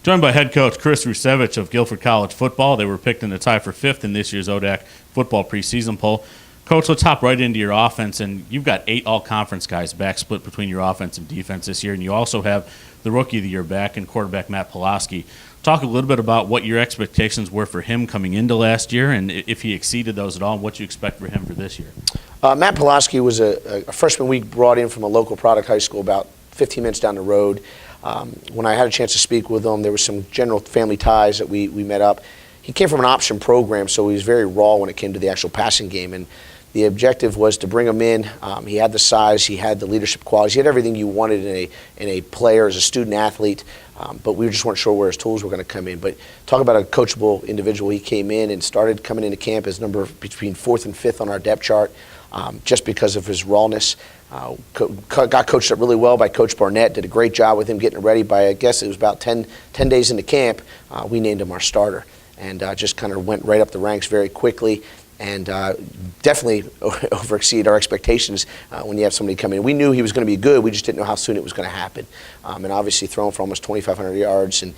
Joined by head coach Chris Rusiewicz of Guilford College football. They were picked in the tie for 5th in this year's ODAC Football Preseason Poll. Coach, let's hop right into your offense, and you've got 8 all-conference guys back split between your offense and defense this year, and you also have the Rookie of the Year back in quarterback Matt Pulaski. Talk a little bit about what your expectations were for him coming into last year, and if he exceeded those at all, and what you expect for him for this year. Matt Pulaski was a freshman we brought in from a local product high school about 15 minutes down the road. When I had a chance to speak with him, there was some general family ties that we met up. He came from an option program, so he was very raw when it came to the actual passing game. And the objective was to bring him in. He had the size, he had the leadership qualities, he had everything you wanted in a player as a student athlete. But we just weren't sure where his tools were going to come in. But talk about a coachable individual. He came in and started coming into camp as number between 4th and 5th on our depth chart, just because of his rawness. Got coached up really well by Coach Barnett, did a great job with him getting ready. By, I guess it was about 10 days into camp, we named him our starter. And just kind of went right up the ranks very quickly. And definitely overexceeded our expectations when you have somebody come in. We knew he was going to be good, we just didn't know how soon it was going to happen. And obviously throwing for almost 2,500 yards and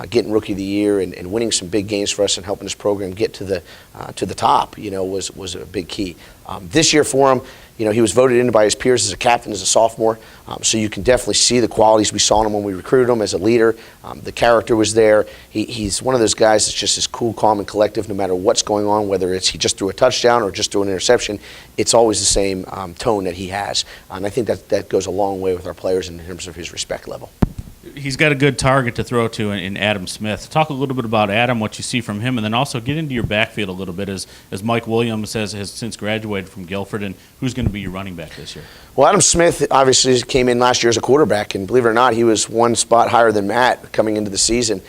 getting Rookie of the Year and winning some big games for us and helping this program get to the top, was a big key. This year for him, he was voted in by his peers as a captain as a sophomore, so you can definitely see the qualities we saw in him when we recruited him as a leader. The character was there. He's one of those guys that's just as cool, calm, and collective no matter what's going on, whether it's he just threw a touchdown or just threw an interception. It's always the same tone that he has, and I think that goes a long way with our players in terms of his respect level. He's got a good target to throw to in Adam Smith. Talk a little bit about Adam, what you see from him, and then also get into your backfield a little bit as Mike Williams has since graduated from Guilford, and who's going to be your running back this year? Well, Adam Smith obviously came in last year as a quarterback, and believe it or not, he was one spot higher than Matt coming into the season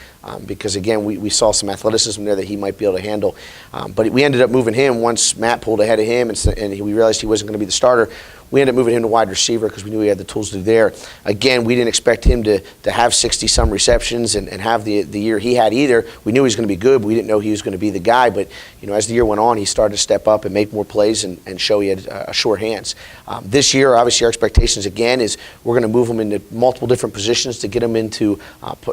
because, again, we saw some athleticism there that he might be able to handle. But we ended up moving him once Matt pulled ahead of him, and we realized he wasn't going to be the starter. We ended up moving him to wide receiver because we knew he had the tools to do there. Again, we didn't expect him to have 60-some receptions and have the year he had either. We knew he was going to be good, but we didn't know he was going to be the guy. But, as the year went on, he started to step up and make more plays and show he had sure hands. This year, obviously, our expectations, again, is we're going to move him into multiple different positions to get him into,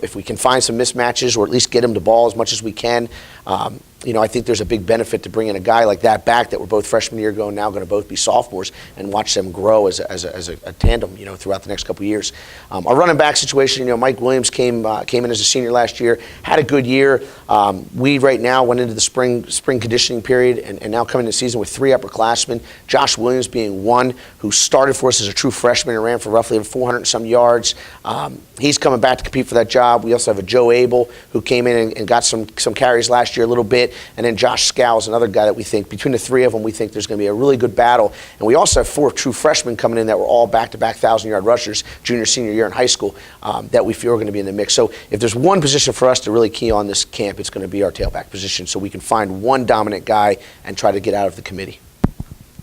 if we can find some mismatches or at least get him the ball as much as we can. I think there's a big benefit to bringing a guy like that back that were both freshman year ago and now going to both be sophomores and watch them grow as a tandem, throughout the next couple of years. Our running back situation, Mike Williams came in as a senior last year, had a good year. We right now went into the spring conditioning period and now coming into the season with 3 upperclassmen, Josh Williams being one who started for us as a true freshman and ran for roughly 400 and some yards. He's coming back to compete for that job. We also have a Joe Abel who came in and got some carries last year a little bit. And then Josh Scow is another guy that we think, between the 3 of them, we think there's going to be a really good battle. And we also have 4 true freshmen coming in that were all back-to-back 1,000-yard rushers, junior, senior year in high school, that we feel are going to be in the mix. So if there's one position for us to really key on this camp, it's going to be our tailback position, so we can find one dominant guy and try to get out of the committee.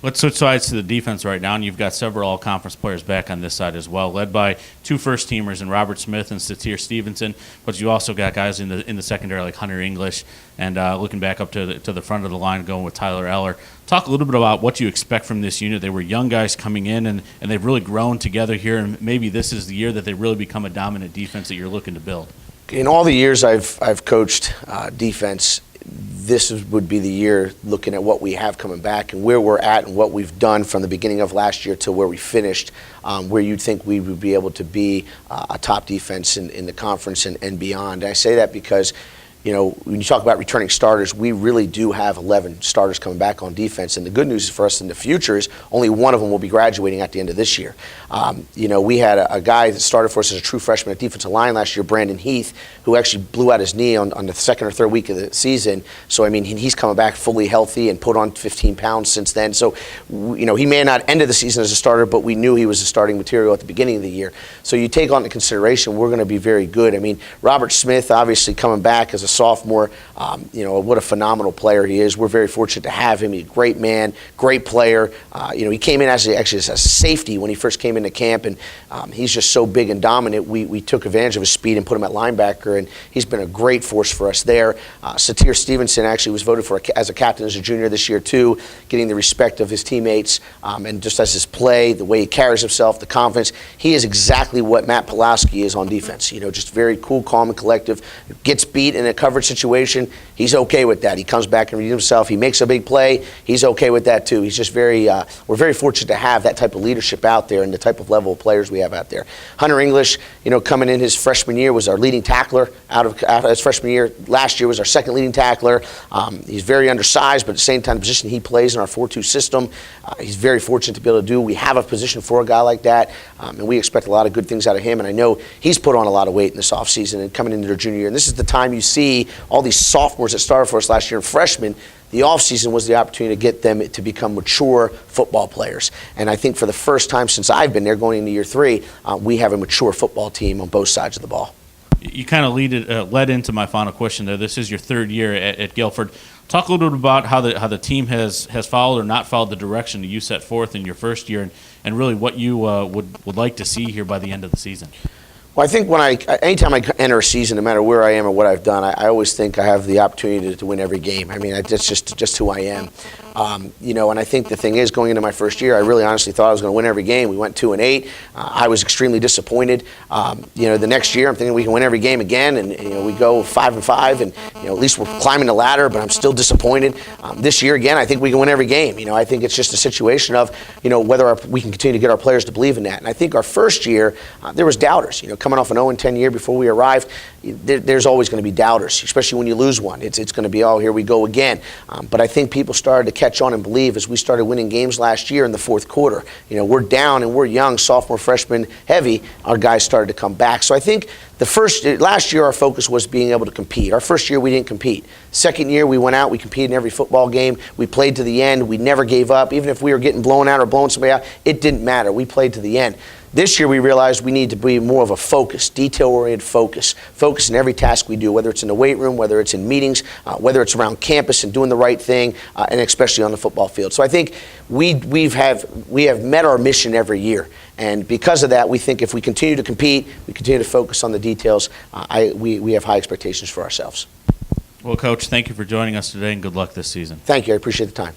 Let's switch sides to the defense right now, and you've got several all-conference players back on this side as well, led by 2 first-teamers in Robert Smith and Satir Stevenson, but you also got guys in the secondary like Hunter English and looking back up to the front of the line going with Tyler Eller. Talk a little bit about what you expect from this unit. They were young guys coming in, and they've really grown together here, and maybe this is the year that they really become a dominant defense that you're looking to build. In all the years I've coached defense, this would be the year looking at what we have coming back and where we're at and what we've done from the beginning of last year to where we finished, where you'd think we would be able to be a top defense in the conference and beyond. And I say that because when you talk about returning starters, we really do have 11 starters coming back on defense. And the good news for us in the future is only one of them will be graduating at the end of this year. We had a guy that started for us as a true freshman at defensive line last year, Brandon Heath, who actually blew out his knee on the 2nd or 3rd week of the season. So, he's coming back fully healthy and put on 15 pounds since then. So, he may have not ended the season as a starter, but we knew he was a starting material at the beginning of the year. So you take on into consideration, we're going to be very good. Robert Smith, obviously, coming back as a sophomore. What a phenomenal player he is. We're very fortunate to have him. He's a great man, great player. He came in as a safety when he first came into camp, and he's just so big and dominant. We took advantage of his speed and put him at linebacker, and he's been a great force for us there. Satir Stevenson actually was voted for as a captain as a junior this year too, getting the respect of his teammates, and just as his play, the way he carries himself, the confidence. He is exactly what Matt Pulowski is on defense. Just very cool, calm, and collective. Gets beat in a coverage situation, he's okay with that. He comes back and redeems himself. He makes a big play, he's okay with that too. He's just we're very fortunate to have that type of leadership out there and the type of level of players we have out there. Hunter English, coming in his freshman year was our leading tackler out of his freshman year. Last year was our second leading tackler. He's very undersized, but at the same time, the position he plays in our 4-2 system, he's very fortunate to be able to do. We have a position for a guy like that, and we expect a lot of good things out of him. And I know he's put on a lot of weight in this offseason and coming into their junior year. And this is the time you see all these sophomores that started for us last year and freshmen. The offseason was the opportunity to get them to become mature football players. And I think for the first time since I've been there going into year 3, we have a mature football team on both sides of the ball. You kind of led into my final question there. This is your third year at Guilford. Talk a little bit about how the team has followed or not followed the direction that you set forth in your first year, and really what you would like to see here by the end of the season. Well, I think anytime I enter a season, no matter where I am or what I've done, I always think I have the opportunity to win every game. I mean, that's just who I am. And I think the thing is, going into my first year, I really honestly thought I was going to win every game. We went 2-8. I was extremely disappointed. The next year, I'm thinking we can win every game again, and we go 5-5, and at least we're climbing the ladder. But I'm still disappointed. This year again, I think we can win every game. I think it's just a situation of whether we can continue to get our players to believe in that. And I think our first year, there was doubters. Coming off an 0-10 year before we arrived, there's always going to be doubters, especially when you lose one. It's going to be, oh, here we go again. But I think people started to catch on and believe as we started winning games last year in the fourth quarter. We're down and we're young, sophomore, freshman heavy. Our guys started to come back. So I think last year our focus was being able to compete. Our first year we didn't compete. Second year we went out, we competed in every football game. We played to the end. We never gave up. Even if we were getting blown out or blowing somebody out, it didn't matter. We played to the end. This year we realized we need to be more of a focus, detail-oriented focus in every task we do, whether it's in the weight room, whether it's in meetings, whether it's around campus and doing the right thing, and especially on the football field. So I think we have met our mission every year, and because of that, we think if we continue to compete, we continue to focus on the details, we have high expectations for ourselves. Well, Coach, thank you for joining us today, and good luck this season. Thank you. I appreciate the time.